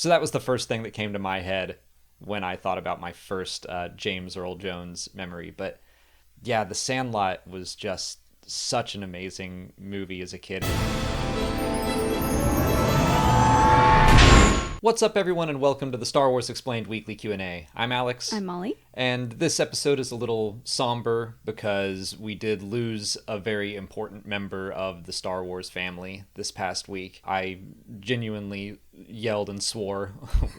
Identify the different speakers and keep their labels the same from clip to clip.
Speaker 1: So that was the first thing that came to my head when I thought about my first James Earl Jones memory. But yeah, The Sandlot was just such an amazing movie as a kid. What's up, everyone, and welcome to the Star Wars Explained Weekly Q&A. I'm Alex.
Speaker 2: I'm Molly.
Speaker 1: And this episode is a little somber because we did lose a very important member of the Star Wars family this past week. I genuinely yelled and swore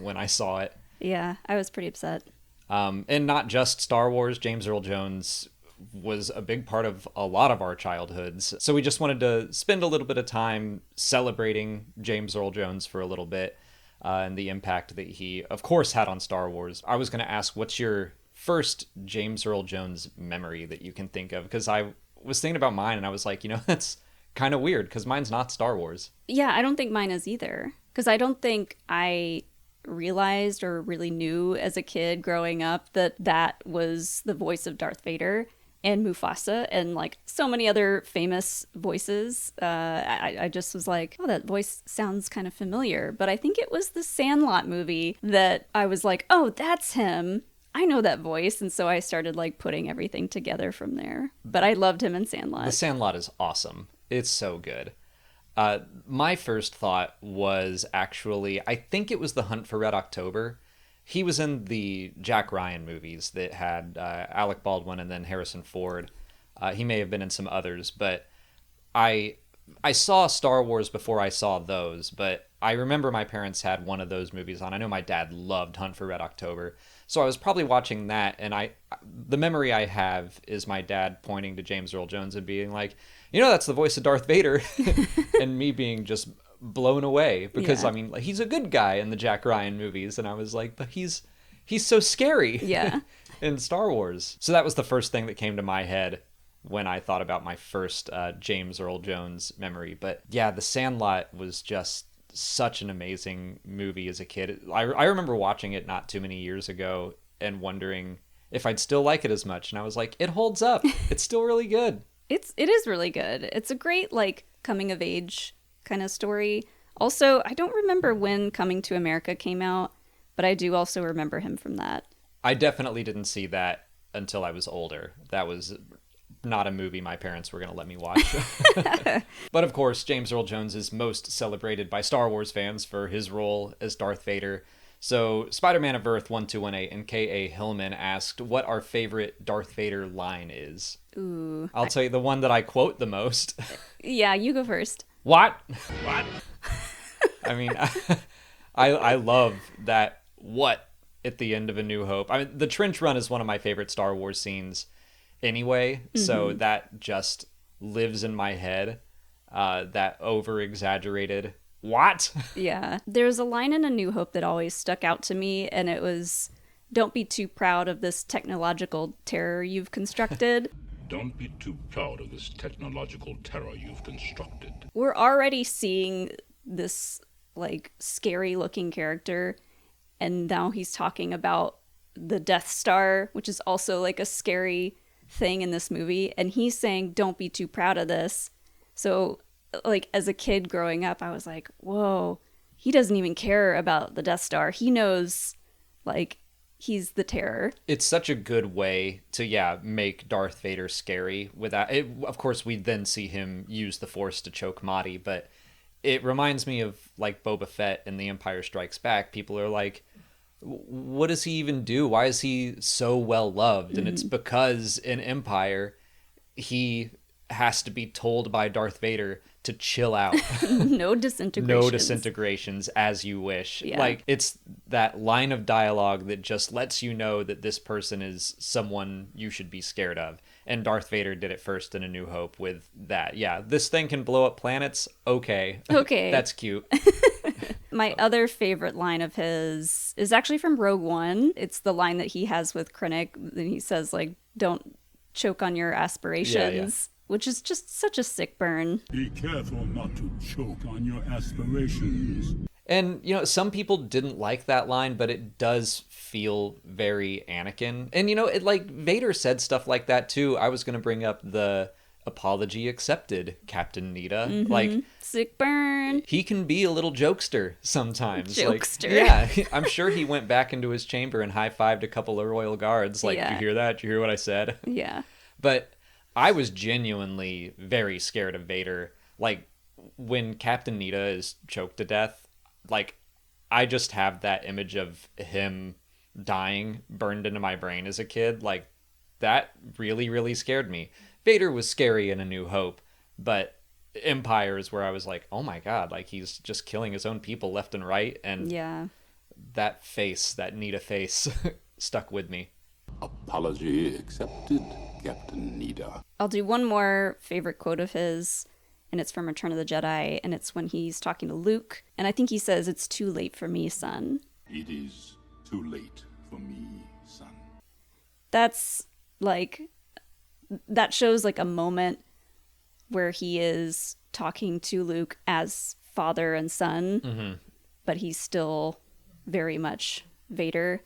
Speaker 1: when I saw it.
Speaker 2: Yeah, I was pretty upset.
Speaker 1: And not just Star Wars. James Earl Jones was a big part of a lot of our childhoods. So we just wanted to spend a little bit of time celebrating James Earl Jones for a little bit. And the impact that he, of course, had on Star Wars. I was going to ask, what's your first James Earl Jones memory that you can think of? Because I was thinking about mine, and I was like, that's kind of weird, because mine's not Star Wars.
Speaker 2: Yeah, I don't think mine is either. Because I don't think I realized or really knew as a kid growing up that that was the voice of Darth Vader and Mufasa and like so many other famous voices. I just was like, oh, that voice sounds kind of familiar. But I think it was the Sandlot movie that I was like, oh, that's him. I know that voice. And so I started like putting everything together from there. But I loved him in Sandlot.
Speaker 1: The Sandlot is awesome. It's so good. My first thought was actually, I think it was The Hunt for Red October. He was in the Jack Ryan movies that had Alec Baldwin and then Harrison Ford. He may have been in some others, but I saw Star Wars before I saw those, but I remember my parents had one of those movies on. I know my dad loved Hunt for Red October, so I was probably watching that, and the memory I have is my dad pointing to James Earl Jones and being like, that's the voice of Darth Vader, and me being just blown away because
Speaker 2: Yeah.
Speaker 1: I mean, he's a good guy in the Jack Ryan movies, and I was like, but he's so scary
Speaker 2: Yeah.
Speaker 1: in Star Wars. So that was the first thing that came to my head when I thought about my first James Earl Jones memory. But yeah, The Sandlot was just such an amazing movie as a kid. I remember watching it not too many years ago and wondering if I'd still like it as much, and I was like, it holds up. It's still really good.
Speaker 2: It is really good. It's a great like coming of age kind of story. Also, I don't remember when Coming to America came out, but I do also remember him from that.
Speaker 1: I definitely didn't see that until I was older. That was not a movie my parents were going to let me watch. But of course, James Earl Jones is most celebrated by Star Wars fans for his role as Darth Vader. So Spider-Man of Earth 1218 and K.A. Hillman asked what our favorite Darth Vader line is.
Speaker 2: Ooh.
Speaker 1: I'll tell you the one that I quote the most.
Speaker 2: Yeah, you go first.
Speaker 1: What? What? I mean, I love that what at the end of A New Hope. I mean, the trench run is one of my favorite Star Wars scenes anyway, so that just lives in my head, that over-exaggerated what?
Speaker 2: Yeah. There's a line in A New Hope that always stuck out to me, and it was, "Don't be too proud of this technological terror you've constructed."
Speaker 3: Don't be too proud of this technological terror you've constructed.
Speaker 2: We're already seeing this like scary looking character, and now he's talking about the Death Star, which is also like a scary thing in this movie, and he's saying don't be too proud of this. So like as a kid growing up, I was like, whoa, he doesn't even care about the Death Star. He knows like he's the terror.
Speaker 1: It's such a good way to, make Darth Vader scary without it. Of course, we then see him use the Force to choke Madi, but it reminds me of like Boba Fett in The Empire Strikes Back. People are like, what does he even do? Why is he so well loved? And it's because in Empire, he has to be told by Darth Vader to chill out.
Speaker 2: No disintegrations.
Speaker 1: No disintegrations, as you wish.
Speaker 2: Yeah.
Speaker 1: Like, it's that line of dialogue that just lets you know that this person is someone you should be scared of. And Darth Vader did it first in A New Hope with that. Yeah, this thing can blow up planets. Okay.
Speaker 2: Okay.
Speaker 1: That's cute.
Speaker 2: My other favorite line of his is actually from Rogue One. It's the line that he has with Krennic. And he says, like, don't choke on your aspirations. Which is just such a sick burn.
Speaker 3: Be careful not to choke on your aspirations.
Speaker 1: And, some people didn't like that line, but it does feel very Anakin. And, Vader said stuff like that, too. I was going to bring up the apology accepted, Captain Nita. Like,
Speaker 2: Sick burn.
Speaker 1: he can be a little jokester sometimes.
Speaker 2: Jokester.
Speaker 1: Like, yeah, I'm sure he went back into his chamber and high-fived a couple of royal guards. Like,
Speaker 2: Yeah.
Speaker 1: "Did you hear that? Did you hear what I said?"
Speaker 2: Yeah.
Speaker 1: But I was genuinely very scared of Vader. Like, when Captain Nita is choked to death, like, I just have that image of him dying burned into my brain as a kid. Like, that really, really scared me. Vader was scary in A New Hope, but Empire is where I was like, oh my god, like, he's just killing his own people left and right. And
Speaker 2: Yeah.
Speaker 1: that face, that Nita face, stuck with me.
Speaker 3: Apology accepted, Captain Nita.
Speaker 2: I'll do one more favorite quote of his, and it's from Return of the Jedi, and it's when he's talking to Luke, and I think he says, "It's too late for me, son."
Speaker 3: It is too late for me, son.
Speaker 2: That's like, that shows like a moment where he is talking to Luke as father and son, but he's still very much Vader,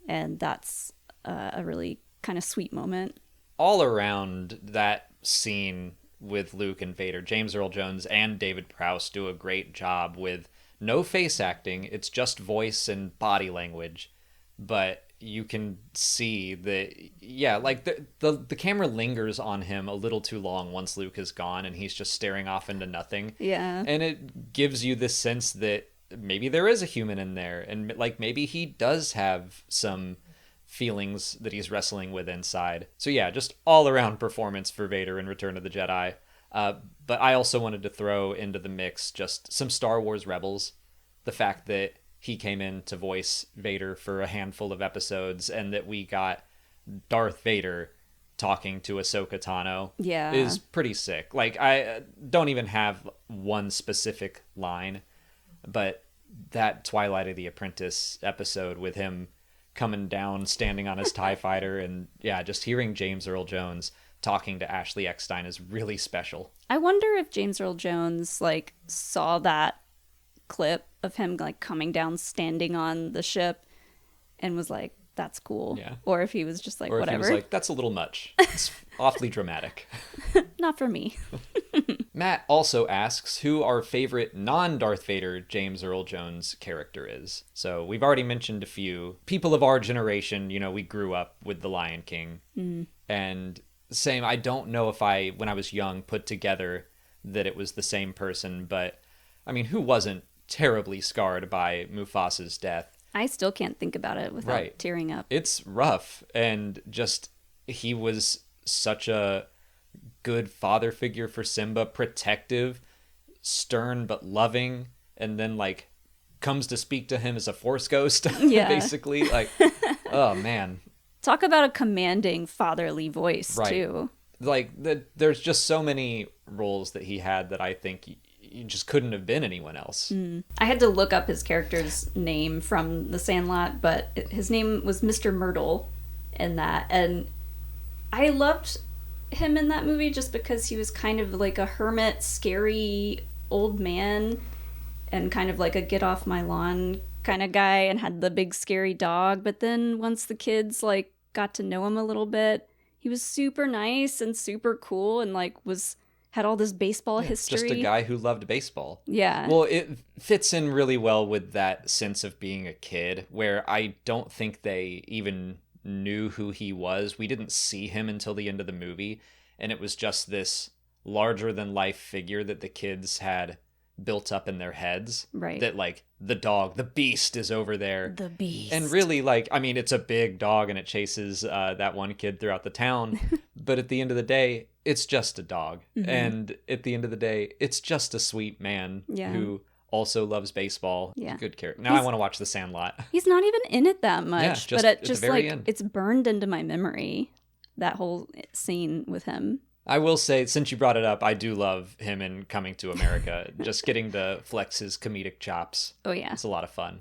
Speaker 2: and that's a really kind of sweet moment.
Speaker 1: All around that scene with Luke and Vader, James Earl Jones and David Prowse do a great job with no face acting. It's just voice and body language. But you can see that, yeah, like the camera lingers on him a little too long once Luke is gone and he's just staring off into nothing.
Speaker 2: Yeah.
Speaker 1: And it gives you this sense that maybe there is a human in there, and like maybe he does have some feelings that he's wrestling with inside. So yeah, just all around performance for Vader in Return of the Jedi. But I also wanted to throw into the mix just some Star Wars Rebels. The fact that he came in to voice Vader for a handful of episodes, and that we got Darth Vader talking to Ahsoka Tano
Speaker 2: Yeah.
Speaker 1: is pretty sick. Like, I don't even have one specific line, but that Twilight of the Apprentice episode with him coming down, standing on his TIE fighter, and yeah, just hearing James Earl Jones talking to Ashley Eckstein is really special.
Speaker 2: I wonder if James Earl Jones like saw that clip of him like coming down, standing on the ship, and was like, "That's cool."
Speaker 1: Yeah.
Speaker 2: Or if he was just like,
Speaker 1: Or if
Speaker 2: "Whatever."
Speaker 1: he was like, "That's a little much. It's awfully dramatic."
Speaker 2: Not for me.
Speaker 1: Matt also asks who our favorite non-Darth Vader James Earl Jones character is. So we've already mentioned a few. People of our generation, you know, we grew up with The Lion King. And same, I don't know if I, when I was young, put together that it was the same person, but I mean, who wasn't terribly scarred by Mufasa's death?
Speaker 2: I still can't think about it without
Speaker 1: Right.
Speaker 2: tearing up.
Speaker 1: It's rough, and just he was such a good father figure for Simba, protective, stern but loving, and then like comes to speak to him as a force ghost.
Speaker 2: Yeah.
Speaker 1: Basically, like, oh man.
Speaker 2: Talk about a commanding fatherly voice,
Speaker 1: Right.
Speaker 2: too.
Speaker 1: Like, there's just so many roles that he had that I think you just couldn't have been anyone else.
Speaker 2: I had to look up his character's name from The Sandlot, but his name was Mr. Myrtle in that. And I loved him in that movie just because he was kind of like a hermit, scary old man, and kind of like a get off my lawn kind of guy, and had the big scary dog. But then once the kids like got to know him a little bit, he was super nice and super cool, and like had all this baseball history.
Speaker 1: Just a guy who loved baseball.
Speaker 2: Yeah.
Speaker 1: Well, it fits in really well with that sense of being a kid, where I don't think they even knew who he was. We didn't see him until the end of the movie, and it was just this larger than life figure that the kids had built up in their heads.
Speaker 2: Right.
Speaker 1: That like the dog, the beast, is over there.
Speaker 2: The beast.
Speaker 1: And really, like, I mean, it's a big dog and it chases that one kid throughout the town. But at the end of the day, it's just a dog. And at the end of the day, it's just a sweet man
Speaker 2: Yeah.
Speaker 1: who also loves baseball.
Speaker 2: Yeah.
Speaker 1: Good character. Now I want to watch The Sandlot.
Speaker 2: He's not even in it that much,
Speaker 1: Yeah, just
Speaker 2: but
Speaker 1: at
Speaker 2: it
Speaker 1: the
Speaker 2: just
Speaker 1: very
Speaker 2: like
Speaker 1: end.
Speaker 2: it's burned into my memory, that whole scene with him.
Speaker 1: I will say, since you brought it up, I do love him in Coming to America. Just getting to flex his comedic chops.
Speaker 2: Oh yeah.
Speaker 1: It's a lot of fun.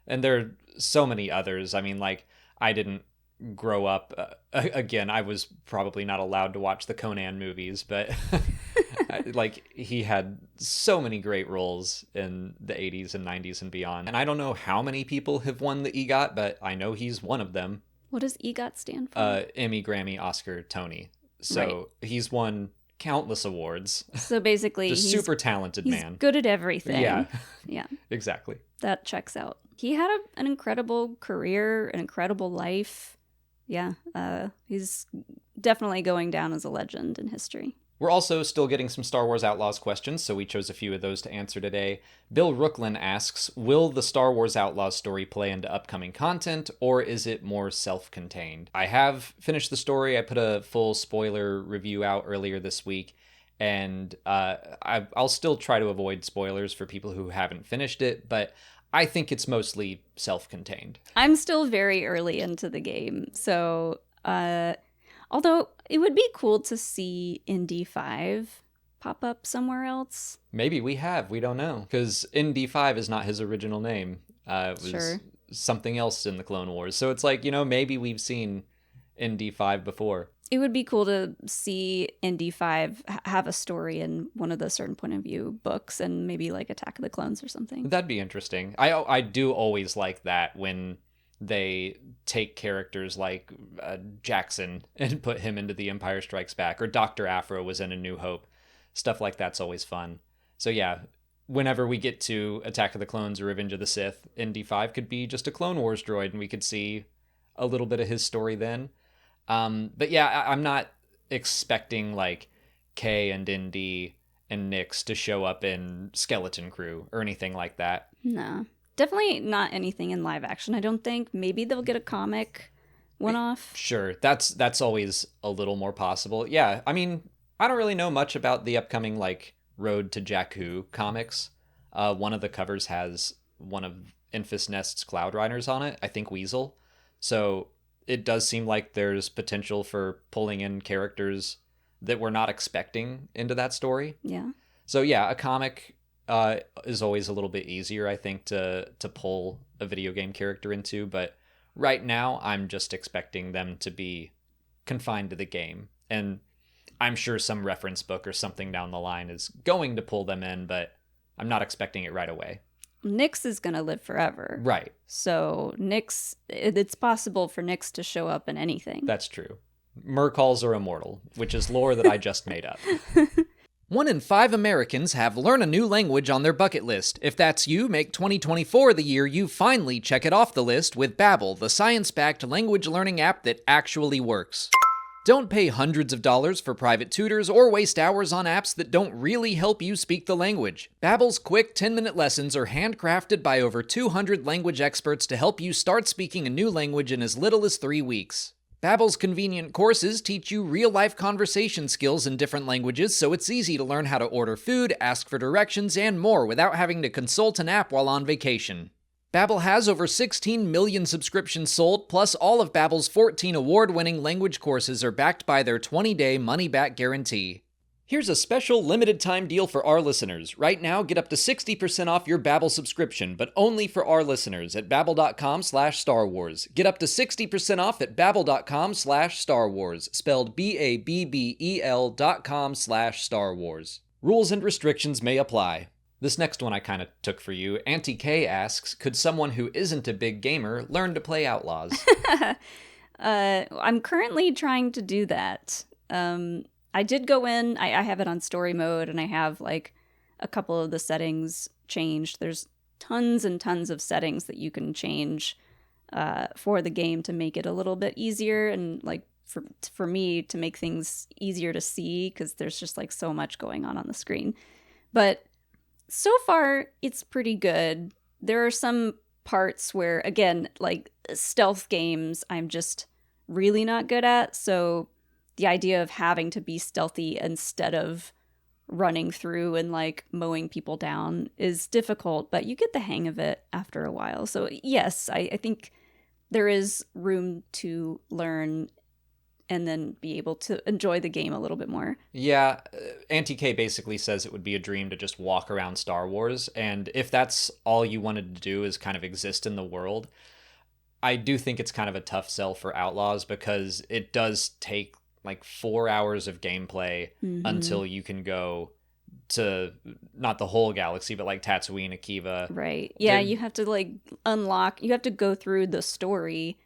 Speaker 1: And there are so many others. I mean, like, I didn't grow up. Again, I was probably not allowed to watch the Conan movies, but like, he had so many great roles in the 80s and 90s and beyond. And I don't know how many people have won the EGOT, but I know he's one of them.
Speaker 2: What does EGOT stand for?
Speaker 1: Emmy, Grammy, Oscar, Tony. So he's won countless awards.
Speaker 2: So basically,
Speaker 1: Just super talented
Speaker 2: he's
Speaker 1: man.
Speaker 2: good at everything.
Speaker 1: Yeah.
Speaker 2: Yeah.
Speaker 1: Exactly.
Speaker 2: That checks out. He had an incredible career, an incredible life. Yeah. He's definitely going down as a legend in history.
Speaker 1: We're also still getting some Star Wars Outlaws questions, so we chose a few of those to answer today. Bill Rooklin asks, will the Star Wars Outlaws story play into upcoming content, or is it more self-contained? I have finished the story. I put a full spoiler review out earlier this week, and I'll still try to avoid spoilers for people who haven't finished it, but I think it's mostly self-contained.
Speaker 2: I'm still very early into the game, so although it would be cool to see Indy 5 pop up somewhere else.
Speaker 1: Maybe we don't know, because Indy 5 is not his original name. It was
Speaker 2: Sure.
Speaker 1: something else in the Clone Wars, so it's like, maybe we've seen Indy 5 before.
Speaker 2: It would be cool to see Indy 5 have a story in one of the certain point of view books, and maybe like Attack of the Clones or something.
Speaker 1: That'd be interesting. I do always like that when they take characters like Jackson and put him into The Empire Strikes Back, or Dr. Aphra was in A New Hope. Stuff like that's always fun. So yeah, whenever we get to Attack of the Clones or Revenge of the Sith, Indy 5 could be just a Clone Wars droid, and we could see a little bit of his story then. But yeah, I'm not expecting like Kay and Indy and Nix to show up in Skeleton Crew or anything like that.
Speaker 2: No. Definitely not anything in live action, I don't think. Maybe they'll get a comic one-off.
Speaker 1: Sure, that's always a little more possible. Yeah, I mean, I don't really know much about the upcoming like Road to Jakku comics. One of the covers has one of Enfys Nest's Cloud Riders on it, I think Weasel. So it does seem like there's potential for pulling in characters that we're not expecting into that story.
Speaker 2: Yeah.
Speaker 1: So yeah, a comic is always a little bit easier, I think, to pull a video game character into. But right now, I'm just expecting them to be confined to the game. And I'm sure some reference book or something down the line is going to pull them in, but I'm not expecting it right away.
Speaker 2: Nix is going to live forever.
Speaker 1: Right.
Speaker 2: So Nix, it's possible for Nix to show up in anything.
Speaker 1: That's true. Murkals are immortal, which is lore that I just made up. 1 in 5 Americans have learn a new language on their bucket list. If that's you, make 2024 the year you finally check it off the list with Babbel, the science-backed language learning app that actually works. Don't pay hundreds of dollars for private tutors or waste hours on apps that don't really help you speak the language. Babbel's quick 10-minute lessons are handcrafted by over 200 language experts to help you start speaking a new language in as little as 3 weeks. Babbel's convenient courses teach you real-life conversation skills in different languages, so it's easy to learn how to order food, ask for directions, and more without having to consult an app while on vacation. Babbel has over 16 million subscriptions sold, plus all of Babbel's 14 award-winning language courses are backed by their 20-day money-back guarantee. Here's a special limited-time deal for our listeners. Right now, get up to 60% off your Babbel subscription, but only for our listeners at babbel.com/Star Wars. Get up to 60% off at babbel.com/Star Wars, spelled BABBEL.com/Star Wars. Rules and restrictions may apply. This next one I kind of took for you. Auntie K asks, could someone who isn't a big gamer learn to play Outlaws?
Speaker 2: I'm currently trying to do that. I did go in, I have it on story mode, and I have like a couple of the settings changed. There's tons and tons of settings that you can change for the game to make it a little bit easier, and like for me to make things easier to see, because there's just like so much going on the screen. But so far, it's pretty good. There are some parts where, again, like stealth games, I'm just really not good at, so the idea of having to be stealthy instead of running through and like mowing people down is difficult, but you get the hang of it after a while. So yes, I think there is room to learn and then be able to enjoy the game a little bit more.
Speaker 1: Yeah, Auntie K basically says it would be a dream to just walk around Star Wars, and if that's all you wanted to do is kind of exist in the world, I do think it's kind of a tough sell for Outlaws, because it does take like 4 hours of gameplay until you can go to not the whole galaxy, but like Tatooine, Akiva.
Speaker 2: Right. Yeah, you have to like you have to go through the story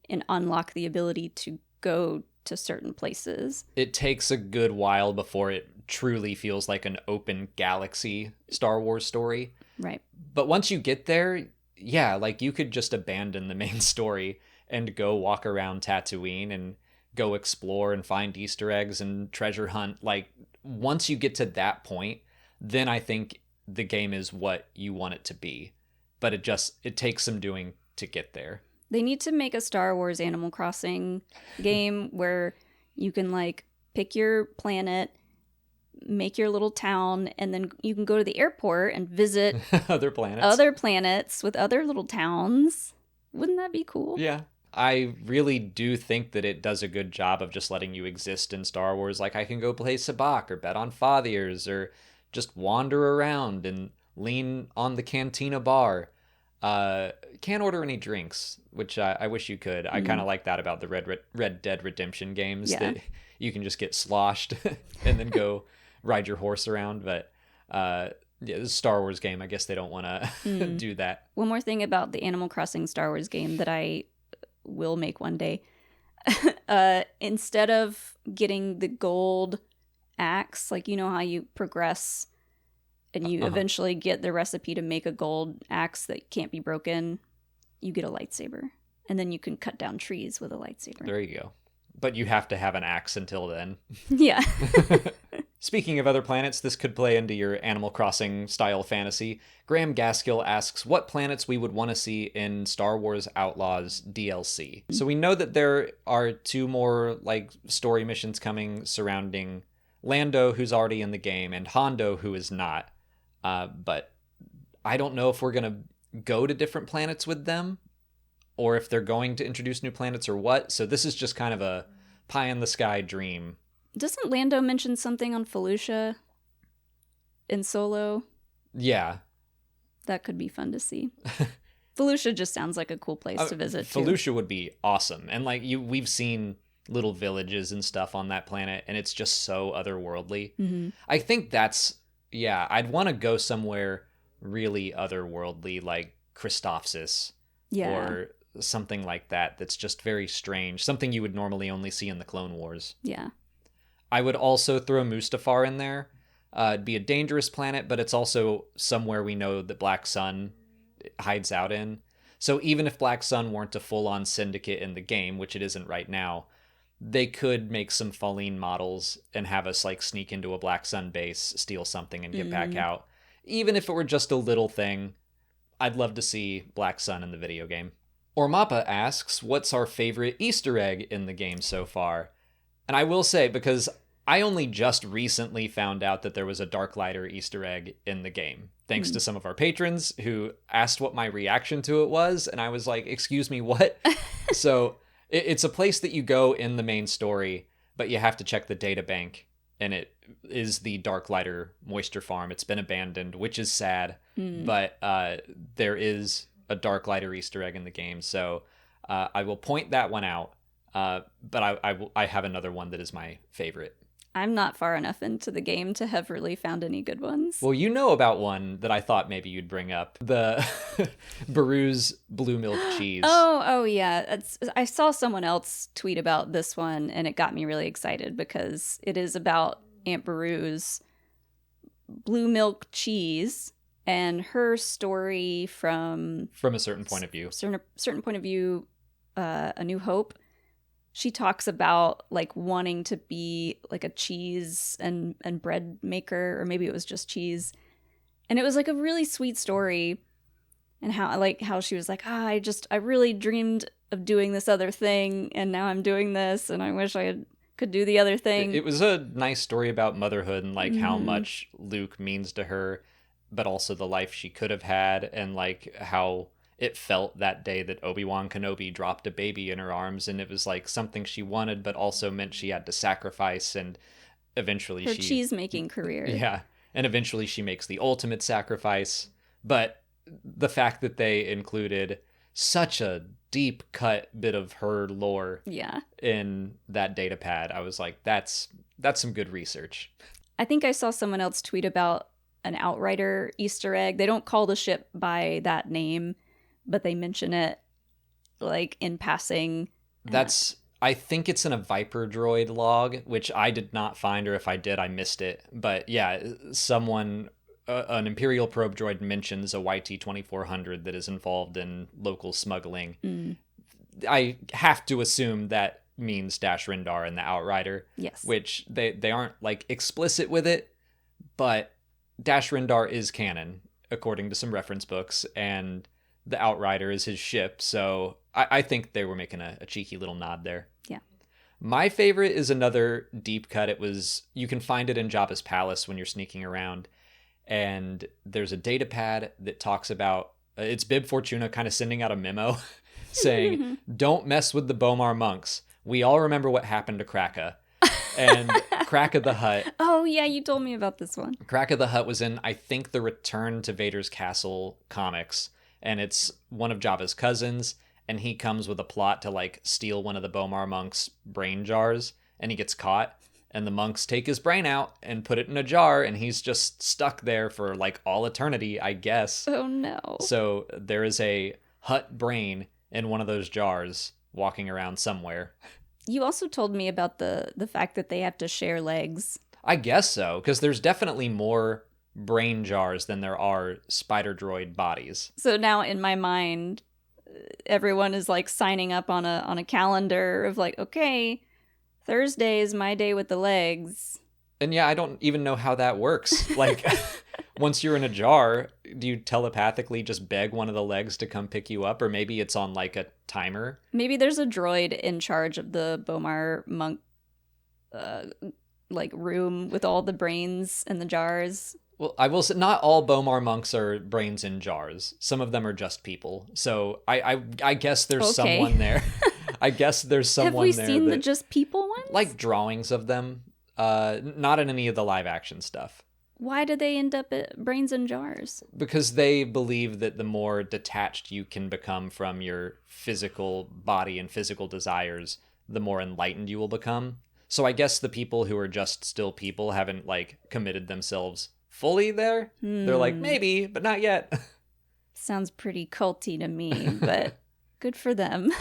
Speaker 2: and unlock the ability to go to certain places.
Speaker 1: It takes a good while before it truly feels like an open galaxy Star Wars story.
Speaker 2: Right.
Speaker 1: But once you get there, yeah, like you could just abandon the main story and go walk around Tatooine and go explore and find Easter eggs and treasure hunt. Like once you get to that point, then I think the game is what you want it to be. But it takes some doing to get there.
Speaker 2: They need to make a Star Wars Animal Crossing game where you can like pick your planet, make your little town, and then you can go to the airport and visit
Speaker 1: other planets
Speaker 2: with other little towns. Wouldn't that be cool?
Speaker 1: Yeah. I really do think that it does a good job of just letting you exist in Star Wars. Like I can go play Sabacc or bet on Fathiers or just wander around and lean on the cantina bar. Can't order any drinks, which I wish you could. I kind of like that about the Red Dead Redemption games, that you can just get sloshed and then go ride your horse around. But yeah, this is a Star Wars game. I guess they don't want to do that.
Speaker 2: One more thing about the Animal Crossing Star Wars game that I will make one day. Instead of getting the gold axe, like you know how you progress and you eventually get the recipe to make a gold axe that can't be broken, you get a lightsaber. And then you can cut down trees with a lightsaber.
Speaker 1: There you go. But you have to have an axe until then.
Speaker 2: Yeah.
Speaker 1: Speaking of other planets, this could play into your Animal Crossing style fantasy. Graham Gaskill asks what planets we would want to see in Star Wars Outlaws DLC. So we know that there are 2 more like story missions coming surrounding Lando, who's already in the game, and Hondo, who is not. But I don't know if we're going to go to different planets with them or if they're going to introduce new planets or what. So this is just kind of a pie in the sky dream.
Speaker 2: Doesn't Lando mention something on Felucia in Solo?
Speaker 1: Yeah.
Speaker 2: That could be fun to see. Felucia just sounds like a cool place to visit, too.
Speaker 1: Felucia would be awesome. And like we've seen little villages and stuff on that planet, and it's just so otherworldly. Mm-hmm. I think I'd want to go somewhere really otherworldly, like Christophsis or something like that. That's just very strange. Something you would normally only see in the Clone Wars.
Speaker 2: Yeah.
Speaker 1: I would also throw Mustafar in there. It'd be a dangerous planet, but it's also somewhere we know that Black Sun hides out in. So even if Black Sun weren't a full-on syndicate in the game, which it isn't right now, they could make some Falleen models and have us like sneak into a Black Sun base, steal something, and get back out. Even if it were just a little thing, I'd love to see Black Sun in the video game. Ormappa asks, what's our favorite Easter egg in the game so far? And I will say, because I only just recently found out that there was a Darklighter Easter egg in the game, thanks to some of our patrons who asked what my reaction to it was, and I was like, excuse me, what? So it's a place that you go in the main story, but you have to check the data bank, and it is the Darklighter moisture farm. It's been abandoned, which is sad, but there is a Darklighter Easter egg in the game, so I will point that one out. But I have another one that is my favorite.
Speaker 2: I'm not far enough into the game to have really found any good ones.
Speaker 1: Well, you know about one that I thought maybe you'd bring up. The Beru's blue milk cheese.
Speaker 2: Oh yeah. I saw someone else tweet about this one, and it got me really excited because it is about Aunt Beru's blue milk cheese and her story from
Speaker 1: a certain point of view.
Speaker 2: Certain point of view, A New Hope. She talks about like wanting to be like a cheese and bread maker, or maybe it was just cheese. And it was like a really sweet story, and how she was like, I really dreamed of doing this other thing, and now I'm doing this, and I wish I could do the other thing.
Speaker 1: It was a nice story about motherhood and like how much Luke means to her, but also the life she could have had, and like how it felt that day that Obi-Wan Kenobi dropped a baby in her arms, and it was like something she wanted, but also meant she had to sacrifice, and eventually
Speaker 2: her cheese-making career.
Speaker 1: Yeah, and eventually she makes the ultimate sacrifice. But the fact that they included such a deep cut bit of her lore in that data pad, I was like, that's some good research.
Speaker 2: I think I saw someone else tweet about an Outrider Easter egg. They don't call the ship by that name, but they mention it like in passing.
Speaker 1: I think it's in a Viper droid log, which I did not find, or if I did, I missed it. But yeah, someone, an Imperial probe droid mentions a YT-2400 that is involved in local smuggling. I have to assume that means Dash Rendar and the Outrider.
Speaker 2: Yes.
Speaker 1: Which they aren't like explicit with it, but Dash Rendar is canon, according to some reference books, and the Outrider is his ship, so I think they were making a cheeky little nod there.
Speaker 2: Yeah.
Speaker 1: My favorite is another deep cut. You can find it in Jabba's palace when you're sneaking around, and there's a data pad that talks about, it's Bib Fortuna kind of sending out a memo saying, don't mess with the Bomar monks. We all remember what happened to Kraka. And Kraka the Hutt.
Speaker 2: Oh, yeah, you told me about this one.
Speaker 1: Kraka the Hutt was in, I think, the Return to Vader's Castle comics. And it's one of Jabba's cousins. And he comes with a plot to, like, steal one of the Bomar monks' brain jars. And he gets caught. And the monks take his brain out and put it in a jar. And he's just stuck there for, like, all eternity, I guess.
Speaker 2: Oh, no.
Speaker 1: So there is a Hutt brain in one of those jars walking around somewhere.
Speaker 2: You also told me about the fact that they have to share legs.
Speaker 1: I guess so, because there's definitely more brain jars than there are spider droid bodies.
Speaker 2: So now in my mind, everyone is like signing up on a calendar of like, okay, Thursday is my day with the legs.
Speaker 1: And yeah, I don't even know how that works. Like, once you're in a jar, do you telepathically just beg one of the legs to come pick you up? Or maybe it's on like a timer?
Speaker 2: Maybe there's a droid in charge of the Bomar monk like room with all the brains and the jars.
Speaker 1: Well, I will say not all Bomar monks are brains in jars. Some of them are just people. So I guess there's someone there. I guess there's someone there.
Speaker 2: Have we seen the just people ones?
Speaker 1: Like drawings of them. Not in any of the live action stuff.
Speaker 2: Why do they end up at brains in jars?
Speaker 1: Because they believe that the more detached you can become from your physical body and physical desires, the more enlightened you will become. So I guess the people who are just still people haven't, like, committed themselves fully there. They're like, maybe, but not yet.
Speaker 2: Sounds pretty culty to me, but good for them.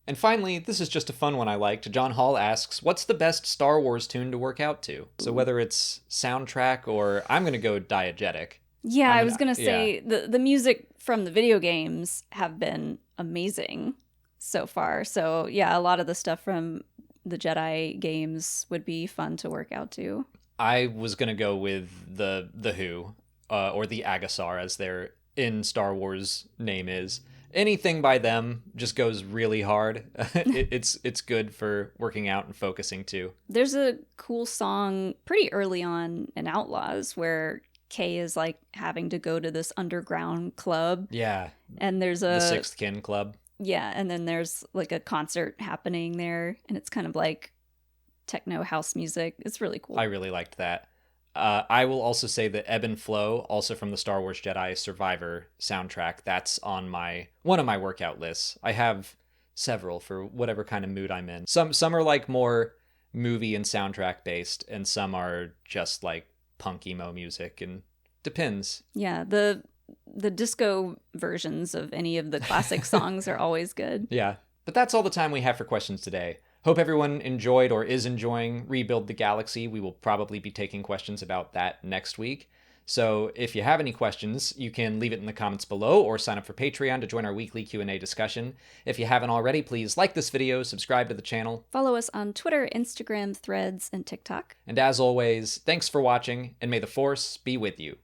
Speaker 1: And finally, this is just a fun one I liked. John Hall asks, what's the best Star Wars tune to work out to? So whether it's soundtrack or I'm going to go diegetic.
Speaker 2: Yeah, I was going to say the music from the video games have been amazing so far. So yeah, a lot of the stuff from the Jedi games would be fun to work out to.
Speaker 1: I was going to go with the Who, or the Agassar as their in Star Wars name is. Anything by them just goes really hard. It's good for working out and focusing too.
Speaker 2: There's a cool song pretty early on in Outlaws where Kay is like having to go to this underground club.
Speaker 1: Yeah.
Speaker 2: And there's
Speaker 1: the Sixth Kin Club.
Speaker 2: Yeah, and then there's like a concert happening there, and it's kind of like techno house music. It's really cool.
Speaker 1: I really liked that. I will also say that Ebb and Flow, also from the Star Wars Jedi Survivor soundtrack, that's on one of my workout lists. I have several for whatever kind of mood I'm in. Some are like more movie and soundtrack based, and some are just like punk emo music, and depends.
Speaker 2: Yeah, the disco versions of any of the classic songs are always good.
Speaker 1: Yeah, but that's all the time we have for questions today. Hope everyone enjoyed or is enjoying Rebuild the Galaxy. We will probably be taking questions about that next week. So if you have any questions, you can leave it in the comments below or sign up for Patreon to join our weekly Q&A discussion. If you haven't already, please like this video, subscribe to the channel.
Speaker 2: Follow us on Twitter, Instagram, Threads, and TikTok.
Speaker 1: And as always, thanks for watching, and may the Force be with you.